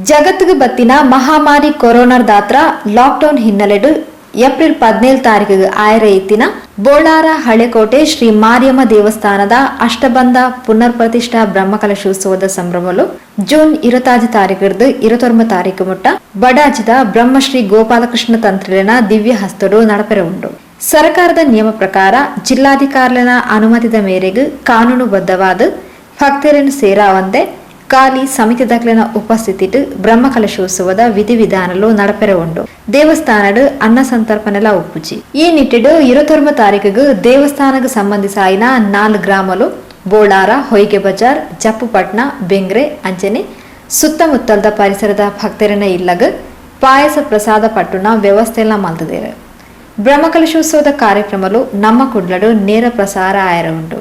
ಜಗತ್ತಿಗೆ ಬತ್ತಿನ ಮಹಾಮಾರಿ ಕೊರೋನಾದ ದಾತ್ರ ಲಾಕ್ಡೌನ್ ಹಿನ್ನೆಲೆಡು ಏಪ್ರಿಲ್ 17 ತಾರೀಕಿಗೆ ಆಯರೆಯಿತ್ತಿನ ಬೋಳಾರ ಹಳೆಕೋಟೆ ಶ್ರೀ ಮಾರಿಯಮ್ಮ ದೇವಸ್ಥಾನದ ಅಷ್ಟಬಂಧ ಪುನರ್ ಪ್ರತಿಷ್ಠಾ ಬ್ರಹ್ಮಕಲಶೋತ್ಸವದ ಸಂಭ್ರಮಲು ಜೂನ್ 25 ತಾರೀಕಿರ್ದು 29 ತಾರೀಕು ಮುಟ್ಟ ಬಡಾಜಿದ ಬ್ರಹ್ಮಶ್ರೀ ಗೋಪಾಲಕೃಷ್ಣ ತಂತ್ರಿನ ದಿವ್ಯ ಹಸ್ತಡು ನಡಪೆರೆ ಉಂಡು. ಸರ್ಕಾರದ ನಿಯಮ ಪ್ರಕಾರ ಜಿಲ್ಲಾಧಿಕಾರಿನ ಅನುಮತಿದ ಮೇರೆಗೆ ಕಾನೂನುಬದ್ಧವಾದ ಭಕ್ತರನ್ನು ಸೇರಾವಂತೆ ಖಾಲಿ ಸಮಿತಿ ದಾಖಲಿನ ಉಪಸ್ಥಿತಿಟ್ಟು ಬ್ರಹ್ಮಕಲಶೋತ್ಸವದ ವಿಧಿವಿಧಾನಲು ನಡಪೆರೆ ಉಂಡು. ದೇವಸ್ಥಾನಡು ಅನ್ನ ಸಂತರ್ಪಣೆಲ ಉಪ್ಪುಜಿ. ಈ ನಿಟ್ಟಿಡು 29 ತಾರೀಕಿಗೆ ದೇವಸ್ಥಾನಕ್ಕೆ ಸಂಬಂಧಿಸಾಯಿನ 4 ಗ್ರಾಮಲು ಬೋಳಾರ, ಹೊಯ್ಗೆ ಬಜಾರ್, ಜಪ್ಪುಪಟ್ನ, ಬೆಂಗ್ರೆ ಅಂಚನೆ ಸುತ್ತಮುತ್ತಲದ ಪರಿಸರದ ಭಕ್ತರಿನ ಇಲ್ಲಗ ಪಾಯಸ ಪ್ರಸಾದ ಪಟ್ಟುನ ವ್ಯವಸ್ಥೆಲ್ಲ ಮಲ್ತದೇರು. ಬ್ರಹ್ಮಕಲಶೋತ್ಸವದ ಕಾರ್ಯಕ್ರಮಲು ನಮ್ಮ ಕುಡ್ಲಡು ನೇರ ಪ್ರಸಾರ ಆಯರ ಉಂಡು.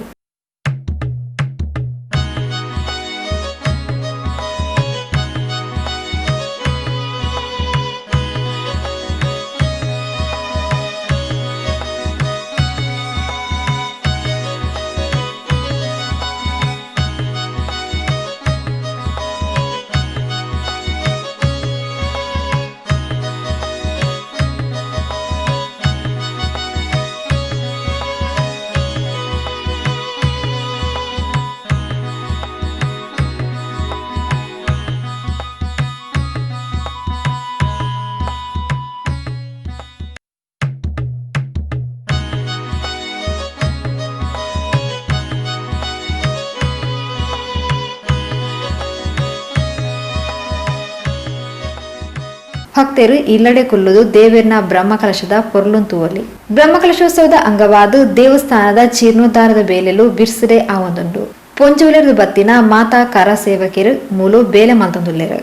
ಭಕ್ತರು ಇಲ್ಲಡೆ ಕೊಲ್ಲುವುದು ದೇವರಿನ ಬ್ರಹ್ಮಕಲಶದ ಪೊರ್ಲುಂತುವಲಿ. ಬ್ರಹ್ಮಕಲಶೋತ್ಸವದ ಅಂಗವಾದ ದೇವಸ್ಥಾನದ ಜೀರ್ಣೋದ್ಧಾರದ ಬೇಲೆಲು ಬಿರ್ಸಡೆ ಆವೊಂದುಂಡು. ಪೊಂಜುಲೆರ್ದು ಬತ್ತಿನ ಮಾತಾ ಕರ ಸೇವಕರು ಮೂಲು ಬೇಲೆ ಮಂತಂದುಲ್ಲೆರು.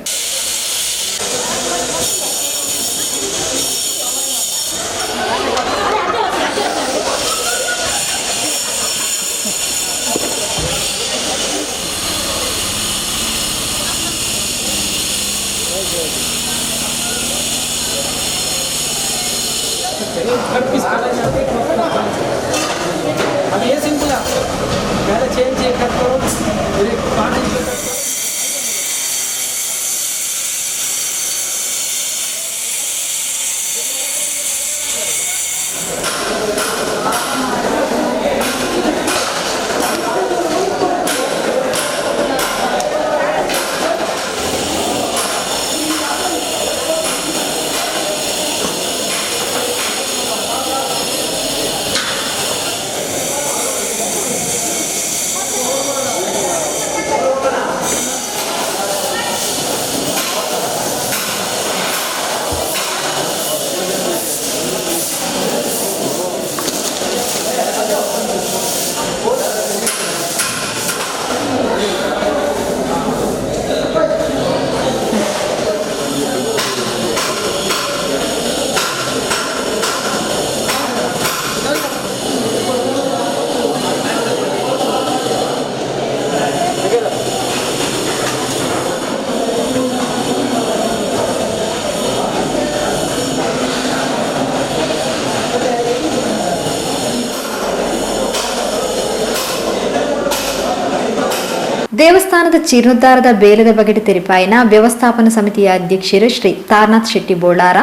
अभी ये सिंपल है, पहले चेंज कर करो, फिर एक पानी ದೇವಸ್ಥಾನದ ಜೀರ್ಣೋದ್ಧಾರದ ಬೇಲದ ಬಗೆಟ್ ತೆರಿಪಾಯಿನ ವ್ಯವಸ್ಥಾಪನಾ ಸಮಿತಿಯ ಅಧ್ಯಕ್ಷರು ಶ್ರೀ ತಾರನಾಥ್ ಶೆಟ್ಟಿ ಬೋಳಾರ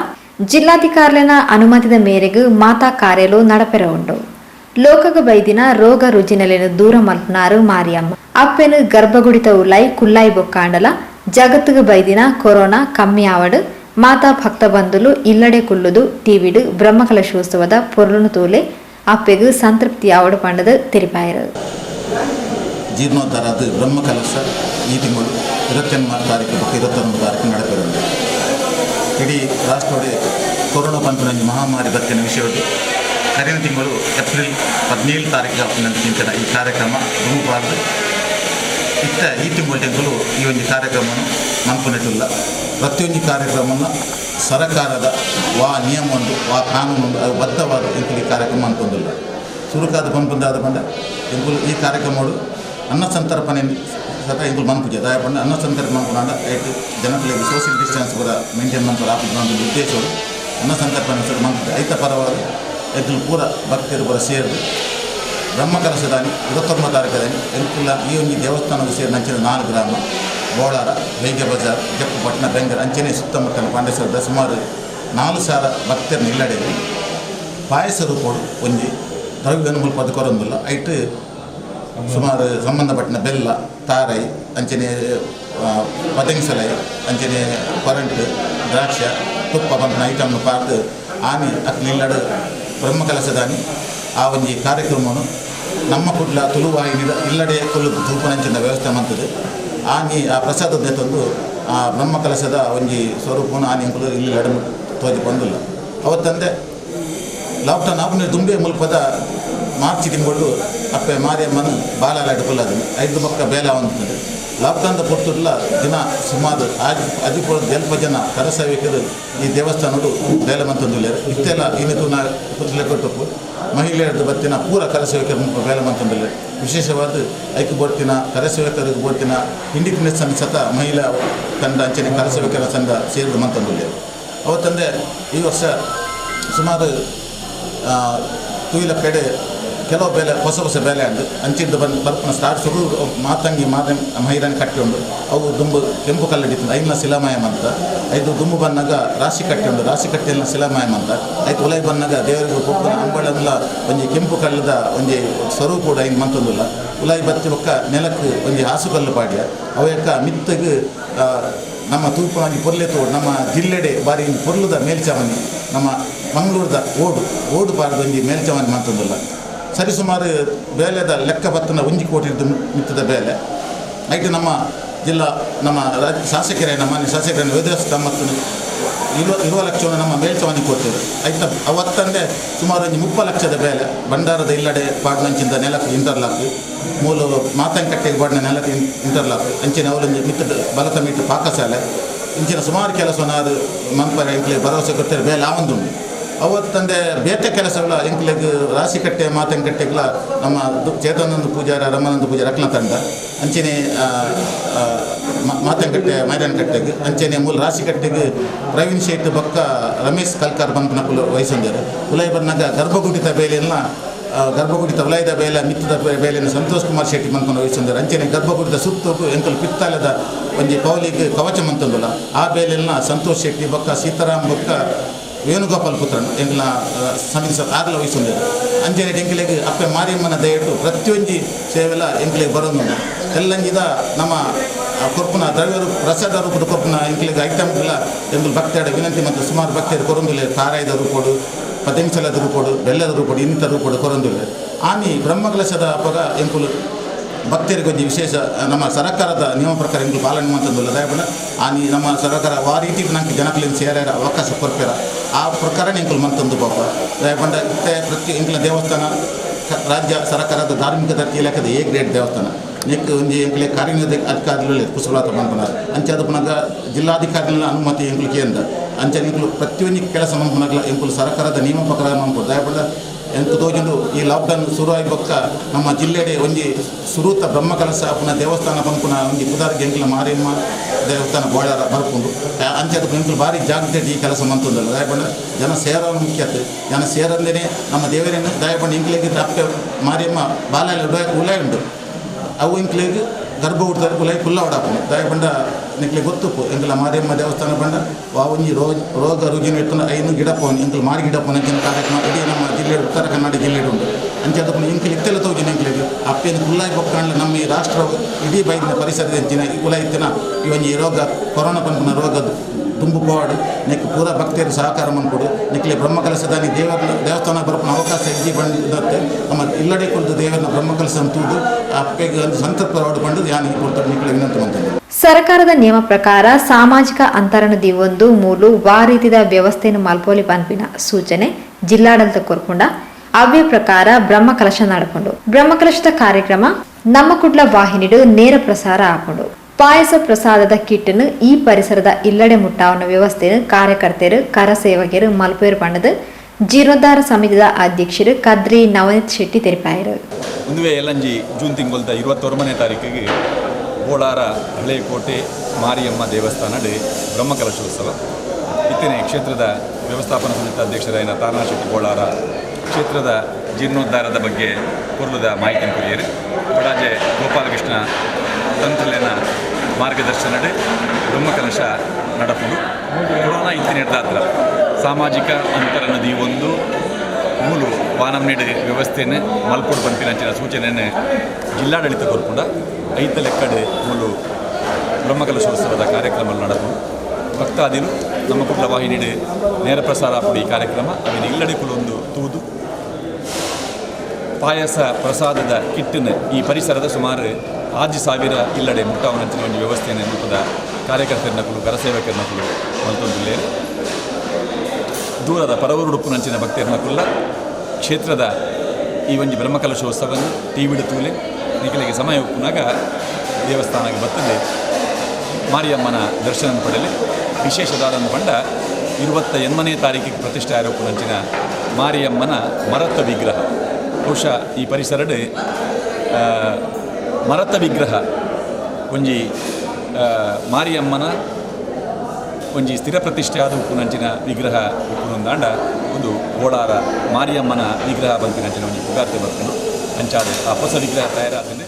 ಜಿಲ್ಲಾಧಿಕಾರಿನ ಅನುಮತಿದ ಮೇರೆಗೆ ಮಾತಾ ಕಾರ್ಯಲು ನಡಪೆರ ಉಂಡು. ಲೋಕಗ ಬೈದಿನ ರೋಗ ರುಜಿನಲೆನು ದೂರ ಮಲ್ಪನಾರು ಮಾರಿಯಮ್ಮ ಅಪ್ಪೆನು ಗರ್ಭಗುಡಿತ ಉಲಾಯಿ ಕುಲ್ಲಾಯಿ ಬೊಕ್ಕಾಂಡಲ ಜಗತ್ತಿಗೆ ಬೈದಿನ ಕೊರೋನಾ ಕಮ್ಮಿ ಆವಡು ಮಾತಾ ಭಕ್ತ ಬಂಧುಲು ಇಲ್ಲಡೆ ಕುಲ್ಲುದು ಟಿವಿಡು ಬ್ರಹ್ಮಕಲಶೋತ್ಸವದ ಪೊರ್ಲುನು ತೋಲೆ ಅಪ್ಪೆಗೆ ಸಂತೃಪ್ತಿ ಆವಡು ಪಂಡದು ತೆರಿಪಾಯರು. ಜೀರ್ಣೋದ್ಧಾರದ ಬ್ರಹ್ಮಕಲಶ ಈ ತಿಂಗಳು 26 ತಾರೀಕು ಮತ್ತು 29 ತಾರೀಕು ನಡೆದಿರುವುದು. ಇಡೀ ರಾಷ್ಟ್ರೊಡೆ ಕೊರೋನಾ ಪಂಪಿನ ಮಹಾಮಾರಿ ಬತ್ತಿನ ವಿಷಯವನ್ನು ಕರಿನ ತಿಂಗಳು ಏಪ್ರಿಲ್ 17 ತಾರೀಕು ನಂತರ ಈ ಕಾರ್ಯಕ್ರಮ ರೂಪಾರ್ದು ಇತ್ತ ಈ ತಿಂಗಳು ಈ ಒಂದು ಕಾರ್ಯಕ್ರಮವನ್ನು ನಂಪುನಿಟ್ಟಿಲ್ಲ. ಪ್ರತಿಯೊಂದು ಕಾರ್ಯಕ್ರಮವನ್ನು ಸರ್ಕಾರದ ನಿಯಮವನ್ನು ಕಾನೂನು ಅದು ಬದ್ಧವಾದ ಈ ಕಾರ್ಯಕ್ರಮ ಅನ್ಕೊಂಡಿಲ್ಲ. ಸುರುಕಾದ ಪಂಪಂದಾದ ಬಂದ ಈ ಕಾರ್ಯಕ್ರಮಗಳು ಅನ್ನ ಸಂತರ್ಪಣೆ ಸತ ಇದು ಮನ್ಪುಜೆ ದಯಪಂಡ ಅನ್ನ ಸಂತರ್ಪಣೆ ಮನ್ಪುನಾಂಡ ಐಟ್ ಜನಗಳಿಗೆ ಸೋಷಿಯಲ್ ಡಿಸ್ಟೆನ್ಸ್ ಕೂಡ ಮೇಂಟೈನ್ ಮನ್ಪುರ ಆಪದ ಒಂದು ಉದ್ದೇಶಗಳು ಅನ್ನ ಸಂತರ್ಪಣೆ ಸರ್ ಮನ್ಪುಜೆ ಐತ ಪರವಾದ ಎದ್ದು ಪೂರ ಭಕ್ತರು ಪೂರ ಸೇರಿದು ಬ್ರಹ್ಮಕಲಶದಾನಿ 29 ತಾರೀಕದಾನಿ ಎಂಕುಲ್ಲ ಈ ಒಂದು ದೇವಸ್ಥಾನಕ್ಕೆ ಸೇರಿ ನಂಚಿನ 4 ಗ್ರಾಮ ಬೋಳಾರ ವೈಗೆ ಬಜಾರ್ ಜಪ್ಪಪಟ್ಟಣ ಬೆಂಗರ್ ಅಂಚನೆ ಸುತ್ತಮುತ್ತಲ ಪಾಂಡೇಶ್ವರದ ಸುಮಾರು 4,000 ಭಕ್ತರನ್ನು ಇಲ್ಲಡೆಯಲ್ಲಿ ಪಾಯಸ ರೂಪೋಡು ಒಂಜಿ ದ್ರವ್ಯವನ್ನು ಮುಲ್ಪ ಕೊರೊಂದಿಲ್ಲ ಐಟ್ ಸುಮಾರು ಸಂಬಂಧಪಟ್ಟ ಬೆಲ್ಲ ತಾರೈ ಅಂಚನೆ ಪದಂಗಿಸಲೈ ಅಂಚನೆ ಕೊರಂಟ್ ದ್ರಾಕ್ಷ ತುಪ್ಪ ಬಂದ ಐಟಮ್ನು ಪಾರ್ದು ಆಮಿ ಅಕ್ನ ಇಲ್ಲಡು ಬ್ರಹ್ಮಕಲಸದಾನಿ ಆ ಒಂಜಿ ಕಾರ್ಯಕ್ರಮವನ್ನು ನಮ್ಮ ಕುಡ್ಲ ತುಳುವಾಹಿನಿದ ಇಲ್ಲಡೆ ಕುಲ್ಲು ತೂಪನಂಚಿನ ವ್ಯವಸ್ಥೆ ಮಂತದ್ದು ಆನಿ ಆ ಪ್ರಸಾದದ ತಂದು ಆ ಬ್ರಹ್ಮಕಲಸದ ಒಂಜಿ ಸ್ವರೂಪವನ್ನು ಆನಿ ಅಂಕಲು ಇಲ್ಲಿ ಲಡ ತೋಜಿ ಬಂದಿಲ್ಲ ಅವತ್ತಂದೆ ಲಾಕ್ಡೌನ್ ಆಪನೆ ದುಂಬೆ ಮುಲ್ಪದ ಮಾರ್ಚ್ ತಿಂಗಳು ಅಪ್ಪೆ ಮಾರಿಯಮ್ಮನ ಬಾಲಾಲಾಡು ಕೊಲ್ಲದು 5 ಪಕ್ಕ ಬೇಲ ಹೊಂದುತ್ತದೆ ಲಾಕ್ಡೌನ್ದ ಪೊರ್ತುಡ್ಲ ದಿನ ಸುಮಾರು ಅದಿಪುರ ಸ್ವಲ್ಪ ಜನ ಕರಸೇವಕರು ಈ ದೇವಸ್ಥಾನಡು ಬೇಲ ಮಂತಂದುಲ್ಲೇರು ಇಷ್ಟೆಲ್ಲ ಇನ್ನಿತು ಕೊಟ್ಟು ಮಹಿಳೆಯರದ್ದು ಬತ್ತಿನ ಪೂರ ಕರಸೇವಕರು ಬೇಲ ಮಂತಂದುಲ್ಲೇರು ವಿಶೇಷವಾದ ಐಕ್ಯ ಬೋರ್ತಿನ ಕರಸೇವಕರಿಗೆ ಬೋರ್ತಿನ ಹಿಂಡಿ ತಿನಿಸನ್ನು ಸತ ಮಹಿಳಾ ತಂಡ ಅಂಚನೆ ಕರಸೇವಕರ ಸಂಘ ಸೇರಿದು ಮಂತಂದುಲ್ಲೇರು ಅವತ್ತಂದೆ ಈ ವರ್ಷ ಸುಮಾರು ತೂಯಿಲ ಕಡೆ ಕೆಲವು ಬೇಲೆ ಹೊಸ ಬೇಲೆ ಅಂದು ಅಂಚಿದ್ದು ಬರ್ಪನ ಸ್ಟಾರ್ಟ್ ಶುರು ಮಾತಂಗಿ ಮಹಿಳನ ಕಟ್ಟಿ ಉಂಡು ಅವು ದುಂಬು ಕೆಂಪು ಕಲ್ಲಡಿತ್ತು ಐನ ಶಿಲಾಮಯಂ ಅಂತ ಐದು ದುಂಬು ಬನ್ನಾಗ ರಾಶಿ ಕಟ್ಟಿ ಉಂಡು ರಾಶಿ ಕಟ್ಟಿನ ಶಿಲಾಮಯಂ ಅಂತ ಐದು ಉಲೈ ಬನ್ನಾಗ ದೇವರಿಗೆ ಕೊಬ್ಬನ ಅಂಬಳೆಲ್ಲ ಒಂಜಿ ಕೆಂಪು ಕಲ್ಲದ ಒಂಜಿ ಸ್ವರೂಪ ಕೂಡ ಐನು ಮಂತೊಂದಿಲ್ಲ ಉಲೈ ಬತ್ತಿ ಒಕ್ಕ ನೆಲಕ್ಕೆ ಒಂಜಿ ಹಾಸುಕಲ್ಲು ಪಾಡ್ಯ ಅವಕ್ಕ ಮಿತ್ತಗೆ ನಮ್ಮ ತೂಪನಾಗಿ ಪೊರ್ಲೆ ತೋಡು ನಮ್ಮ ಜಿಲ್ಲೆಡೆ ಬಾರಿ ಪೊರ್ಲುದ ಮೇಲ್ಚಾವಣಿ ನಮ್ಮ ಮಂಗಳೂರದ ಓಡು ಪಾರ್ದು ಒಂಜಿ ಮೇಲ್ಚಾವಣಿ ಮಂತೊಂದಿಲ್ಲ ಸರಿಸುಮಾರು ಬೇಲೆದ ಲೆಕ್ಕ ಬತ್ತನ 1 ಕೋಟಿ ಮಿತ್ತದ ಬೇಲೆ ಐಟು ನಮ್ಮ ಜಿಲ್ಲಾ ನಮ್ಮ ಶಾಸಕರೇ ನಮ್ಮ ಶಾಸಕರನ್ನು ವ್ಯವಸ್ಥೆ ಮತ್ತು 20 ಲಕ್ಷವನ್ನು ನಮ್ಮ ಮೇಲ್ಚಾವಣಿ ಕೊಡ್ತೇವೆ ಆಯ್ತು ಅವತ್ತಂದೇ ಸುಮಾರು 30 ಲಕ್ಷದ ಬೇಲೆ ಭಂಡಾರದ ಇಲ್ಲಡೆ ಪಾಡ್ನಂಚಿಂದ ನೆಲಕ್ಕೆ ಇಂಟರ್ಲಾಕ್ ಮೂಲು ಮಾತಂಕಟ್ಟೆಗೆ ಬಾಡಿನ ನೆಲಕ್ಕೆ ಇಂಟರ್ಲಾಕ್ ಅಂಚಿನ ಅವಲೊಂದು ಮಿತ್ತದ ಬಲತ ಮಿಟ್ಟು ಪಾಕಶಾಲೆ ಇಂಚಿನ ಸುಮಾರು ಕೆಲಸವನ್ನು ಮನ್ಪರ ಎಂಕ್ಲೆ ಭರವಸೆ ಕೊಡ್ತಾರೆ ಬೇಲೆ ಆವಂದುಂಡು ಅವತ್ತಂದೆ ಬೇತೆ ಕೆಲಸಗಳ ಎಂಕ್ಲೆಗ್ ರಾಶಿಕಟ್ಟೆ ಮಾತಂಕಟ್ಟೆಗಳ ನಮ್ಮ ಚೇತನಾನಂದ ಪೂಜಾರ ರಮಾನಂದ ಪೂಜಾರ ಅಕ್ಲ ತಂಡ ಅಂಚನೆ ಮಾತಂಕಟ್ಟೆ ಮೈದಾನಕಟ್ಟೆಗೆ ಅಂಚನೆ ಮೂಲ ರಾಶಿಕಟ್ಟೆಗೆ ಪ್ರವೀಣ್ ಶೇಟ್ ಬೊಕ್ಕ ರಮೇಶ್ ಕಲ್ಕಾರ್ ಬಂಪನ ವಹಿಸೊಂದಿರು ಉಲೈ ಬಂದಾಗ ಗರ್ಭಗುಡಿತ ಬೇಲೆಲ್ಲ ಗರ್ಭಗುಡಿತ ವಲಯದ ಬೇಲೆ ಮಿತ್ತದ ಬೇಲೆಯನ್ನು ಸಂತೋಷ್ ಕುಮಾರ್ ಶೆಟ್ಟಿ ಮಂತ್ಕೊಂಡು ವಹಿಸೊಂದಿರು ಅಂಚನೆ ಗರ್ಭಗುಡಿತ ಸುತ್ತೋಗು ಎಂಕಲು ಪಿತ್ತಾಲದ ಒಂಜಿ ಪೌಲಿಗೆ ಕವಚ ಮಂತೊಂದಿಲ್ಲ ಆ ಬೇಲೆಲ್ಲ ಸಂತೋಷ್ ಶೆಟ್ಟಿ ಬೊಕ್ಕ ಸೀತಾರಾಮ್ ಬೊಕ್ಕ ವೇಣುಗೋಪಾಲ್ ಪುತ್ರನ್ ಎಂಕ್ಲ ಸಮಿತಿ ಆಗಲ ವಹಿಸೊಂದಿರು ಅಂಜನೆ ಎಂಕ್ಲೆಗೆ ಅಪ್ಪೆ ಮಾರಿಯಮ್ಮನ ದಯಟು ಪ್ರತಿಯೊಂದು ಸೇವೆಲ್ಲ ಎಂಕ್ಲೆಗೆ ಬರೋದು ಎಲ್ಲಂಗಿದ ನಮ್ಮ ಕೊರ್ಪುನ ದ್ರವ್ಯ ಪ್ರಸಾದ ರೂಪದ ಕೊರ್ಪುನ ಎಂಕ್ಲೆಗೆ ಐಟಮ್ಗಳ ಎಂಕ್ಲು ಭಕ್ತಿಯಾಡ ವಿನಂತಿ ಮತ್ತು ಸುಮಾರು ಭಕ್ತಿಯರು ಕೊರೊಂದಿಲ್ಲ ಕಾರಾಯದ ರೂಪೋಡು ಪದಂಚಲದ ರೂಪೋಡು ಬೆಲ್ಲದ ರೂಪೋಡು ಇನ್ನಿತರ ರೂಪೋಡು ಕೊರೊಂದಿಲ್ಲ ಆನಿ ಬ್ರಹ್ಮಕಲಶದ ಅಪ್ಪಗ ಎಂಕುಲು ಭಕ್ತರಿಗೆ ಒಂಜಿ ವಿಶೇಷ ನಮ್ಮ ಸರ್ಕಾರದ ನಿಯಮ ಪ್ರಕಾರ ಎಂಕುಲು ಪಾಲನೆ ಮಂತಂದಿಲ್ಲ ದಯಪಂಡ ಆನಿ ನಮ್ಮ ಸರ್ಕಾರ ಆ ರೀತಿ ನಂಗೆ ಜನಕ್ಲಿಂದ ಸೇರಾರ ಅವಕಾಶ ಕೊರ್ಪೇರ ಆ ಪ್ರಕಾರ ಎಂಕುಲು ಮಂತಂದು ಪಾಪ ದಯಪಂಡ ಇತ್ತೆ ಪ್ರತಿ ಎಂಕುಲ ದೇವಸ್ಥಾನ ರಾಜ್ಯ ಸರ್ಕಾರದ ಧಾರ್ಮಿಕ ದತ್ತಿ ಇಲಾಖೆದ ಎ ಗ್ರೇಡ್ ದೇವಸ್ಥಾನ ನೆಕ್ ಒಂಜಿ ಎಂಕ್ಲೆ ಕಾರ್ಯನಿರ್ವಾಹಕ ಅಧಿಕಾರಿಗಳು ಕುಶಲತ ಬಂಪನಾರ ಅಂಚೆ ಅದು ಪುನಗ ಜಿಲ್ಲಾಧಿಕಾರಿಗಳ ಅನುಮತಿ ಎಂಕುಲು ಕೇಂದ್ರ ಅಂಚೆ ಎಂಕುಲು ಪ್ರತಿಯೊಂದು ಕೆಲಸ ಮಂಪನಗಲ ಎಂಕುಲು ಸರ್ಕಾರದ ನಿಯಮ ಪ್ರಕಾರ ಮಂಪು ದಯಪಂಡ ಎಂಟು ತೋಜುಂಡು ಈ ಲಾಕ್ಡೌನ್ ಶುರುವಾಗಿ ಬೊಕ್ಕ ನಮ್ಮ ಜಿಲ್ಲೆಡೆ ಒಂಜಿ ಸುರೂತ ಬ್ರಹ್ಮಕಲಶ ಪುನಃ ದೇವಸ್ಥಾನ ಪಂಪುನ ಒಂಜಿ ಕುದಾರಿಗೆ ಎಂಕ್ಲ ಮಾರಿಯಮ್ಮ ದೇವಸ್ಥಾನ ಬೋಳಾರ ಬರ್ಪುಂಡು ಅಂಚೆ ಅದಕ್ಕೆ ಎಂಕ್ಲು ಭಾರಿ ಜಾಗ್ರತೆ ಈ ಕೆಲಸ ಮಂತೊಂದಲ್ಲ ದಯಪಂಡ ಜನ ಸೇರೋನು ಮುಖ್ಯತೆ ಜನ ಸೇರಂದೇನೆ ನಮ್ಮ ದೇವರನ್ನು ದಯಪಂಡ ಎಂಕ್ಲಿಗೆ ಅಪ್ಪೆ ಮಾರಿಯಮ್ಮ ಬಾಲ ಉಲೈ ಉಂಡು ಅವು ಎಂಕ್ಲಿಗೆ ಗರ್ಭ ಹುಡ್ತಾರೆ ಉಲೈ ಕುಲ್ಲ ಹೊಡಾಪು ದಯಪಂಡ ನಿಕ್ಲೆ ಗೊತ್ತುಪ್ಪು ಎಂಕಲ ಮಾರಿಯಮ್ಮ ದೇವಸ್ಥಾನ ಬಂಡ ವಾ ಒಂಜಿ ರೋಗ ರುಜಿನ ಇಟ್ಟು ಐನು ಗಿಡಪ್ಪವನು ಎಂಕಲು ಮಾರಿ ಗಿಡಪ್ಪನ ಅಂಚಿನ ಕಾರ್ಯಕ್ರಮ ಇಡೀ ನಮ್ಮ ಜಿಲ್ಲೆ ಉತ್ತರ ಕನ್ನಡ ಜಿಲ್ಲೆ ಉಂಟು ಅಂಚೆ ಅದಕ್ಕೆ ಎಂಕಲು ಇತ್ತೆಲ್ಲ ತೋಜಿನ ಎಂಕ್ಲಿಗೆ ಅಪ್ಪೇನು ಕುಲ್ಲಾಯಿ ಬೊಕ್ಕಂಡ್ಲ ನಮ್ಮ ಈ ರಾಷ್ಟ್ರ ಇಡೀ ಬೈದಿನ ಪರಿಸರದ ಹೆಂಚಿನ ಕುಲ ಇತ್ತಿನ ಈ ಒಂಜಿ ರೋಗ ಕೊರೋನಾ ಪಂಪಿನ ರೋಗದ ತುಂಬು ಪೋವಾಡು ನೆಕ್ ಪೂರ ಭಕ್ತಿಯರು ಸಹಕಾರ ಮಂದ್ಕೊಡು ನೆಕ್ಲೆ ಬ್ರಹ್ಮಕಲಶದಾನಿ ದೇವಸ್ಥಾನ ಬರ್ಪನ ಅವಕಾಶ ಇಜ್ಜಿ ಬಂದಿರುತ್ತೆ ನಮ್ಮ ಇಲ್ಲಡೆ ಕುಳಿತು ದೇವರನ್ನ ಬ್ರಹ್ಮಕಲಶ ತೂದು ಅಪ್ಪೆಗೆ ಒಂದು ಸಂತರ್ಪ ಹೊಡ್ಕೊಂಡು ಯಾನಿಗೆ ಕೊಡ್ತಾರೆ ನಿಕ್ಲೆ ವಿನಂತಿ ಮಾಡ್ತಾರೆ. ಸರ್ಕಾರದ ನಿಯಮ ಪ್ರಕಾರ ಸಾಮಾಜಿಕ ಅಂತರನದಿ ಒಂದು ಮೂಲು ವಾ ರೀತಿದ ವ್ಯವಸ್ಥೆಯನ್ನು ಮಲ್ಪೋಲಿ ಪನ್ಪಿನ ಸೂಚನೆ ಜಿಲ್ಲಾಡಳಿತ ಕೊರ್ಕೊಂಡ ಅವ್ಯ ಪ್ರಕಾರ ಬ್ರಹ್ಮಕಲಶ ನಡ್ಕೊಂಡು ಬ್ರಹ್ಮಕಲಶದ ಕಾರ್ಯಕ್ರಮ ನಮ್ಮ ಕುಡ್ಲ ವಾಹಿನಿಡು ನೇರ ಪ್ರಸಾರ ಹಾಕೊಂಡು ಪಾಯಸ ಪ್ರಸಾದದ ಕಿಟ್ಟನ್ನು ಈ ಪರಿಸರದ ಇಲ್ಲಡೆ ಮುಟ್ಟಾವನ ವ್ಯವಸ್ಥೆಯನ್ನು ಕಾರ್ಯಕರ್ತರು ಕರಸೇವಕರು ಮಲ್ಪೇರು ಪಂಡದು ಜೀರ್ಣೋದ್ಧಾರ ಸಮಿತಿಯ ಅಧ್ಯಕ್ಷರು ಕದ್ರಿ ನವನೀತ್ ಶೆಟ್ಟಿ ತೆರಿಪಾಯರು. ಒಂದು ಏಲಂಜಿ ಜೂನ್ ತಿಂಗಳದ 21ನೇ ತಾರೀಕಿಗೆ ಬೋಳಾರ ಹಳೆಕೋಟೆ ಮಾರಿಯಮ್ಮ ದೇವಸ್ಥಾನಡೆ ಬ್ರಹ್ಮಕಲಶೋತ್ಸವ ಇತ್ತನೇ ಕ್ಷೇತ್ರದ ವ್ಯವಸ್ಥಾಪನಾ ಸಮಿತಿ ಅಧ್ಯಕ್ಷರಾದ ತಾರನಾಥ್ ಶೆಟ್ಟಿ ಬೋಳಾರ ಕ್ಷೇತ್ರದ ಜೀರ್ಣೋದ್ಧಾರದ ಬಗ್ಗೆ ಕೊರ್ಲದ ಮಾಹಿತಿ ಕೊರಿಯರು ಬಡಾಜೆ ಗೋಪಾಲಕೃಷ್ಣ ತಂತ್ರಲೇನ ಮಾರ್ಗದರ್ಶನಡ್ ಬ್ರಹ್ಮಕಲಶ ನಡಪುಡು. ಕೊರೋನಾ ಇತ್ತಿನ ಹಿಡ್ದಾತ್ರ ಸಾಮಾಜಿಕ ಅಂತರ ನದಿ ಒಂದು ಮೂಲು ವಾನಂನೆಡ್ ವ್ಯವಸ್ಥೆಯನ್ನು ಮಲ್ಪೊಡು ಪಂಪಿನಂಚಿನ ಸೂಚನೆಯನ್ನು ಜಿಲ್ಲಾಡಳಿತ ಕೊರ್ಪುಂಡ ಐತ ಲೆಕ್ಕಡ್ ಮೂಲು ಬ್ರಹ್ಮಕಲಶೋತ್ಸವದ ಕಾರ್ಯಕ್ರಮ ನಡೆದು ಭಕ್ತಾದಿರು ನಮ್ಮ ಕುಟ್ಲ ವಾಹಿನಿಡ್ ನೇರ ಪ್ರಸಾರ ಆಪುಡು ಈ ಕಾರ್ಯಕ್ರಮ ಅವಿನ ಇಲ್ಲಡೆ ಕುಲೊಂದು ತೂದು ಪಾಯಸ ಪ್ರಸಾದದ ಕಿಟ್ಟನ್ನು ಈ ಪರಿಸರದ ಸುಮಾರು 6,000 ಇಲ್ಲಡೆ ಮುಟ್ಟಾವನಂಚಿನ ಒಂದು ವ್ಯವಸ್ಥೆಯನ್ನು ರೂಪದ ಕಾರ್ಯಕರ್ತರನ್ನಕುಲು ಕರಸೇವಕರನ್ನಕುಲು ಮಲ್ತೊಂದುಲ್ಲೇರು. ದೂರದ ಪರವರುಡುಪ್ಪುನಂಚಿನ ಭಕ್ತರನ್ನಕುಲ್ಲ ಕ್ಷೇತ್ರದ ಈ ಒಂದು ಬ್ರಹ್ಮಕಲಶೋತ್ಸವವನ್ನು ಟಿವಿಡು ತೂಲೆ ನಿಖಿಲಿಗೆ ಸಮಯ ಉಪ್ಪುನಾಗ ದೇವಸ್ಥಾನಕ್ಕೆ ಬರ್ತದೆ ಮಾರಿಯಮ್ಮನ ದರ್ಶನ ಪಡೆಯಲಿ ವಿಶೇಷದಾದಂದು ಪಂಡ 28ನೇ ತಾರೀಕಿಗೆ ಪ್ರತಿಷ್ಠೆ ಆರೋಪನಂಚಿನ ಮಾರಿಯಮ್ಮನ ಮರತ ವಿಗ್ರಹ ಬಹುಶಃ ಈ ಪರಿಸರಡ್ ಮರತ ವಿಗ್ರಹ ಒಂಜಿ ಮಾರಿಯಮ್ಮನ ಒಂಜಿ ಸ್ಥಿರ ಪ್ರತಿಷ್ಠೆ ಆದ ಉಪ್ಪುನಂಚಿನ ವಿಗ್ರಹ ಉಪ್ಪುನೊಂದಾಂಡ ಒಂದು ಬೋಳಾರ ಮಾರಿಯಮ್ಮನ ವಿಗ್ರಹ ಬಂಪಿನಂಚಿನ ಒಂಜಿ ಪುಗಾರ್ತೆ ಬರ್ತಾನೆ ಅಂಚಾದ ಆ ಹೊಸ ವಿಗ್ರಹ ತಯಾರಾಗ್ತದೆ.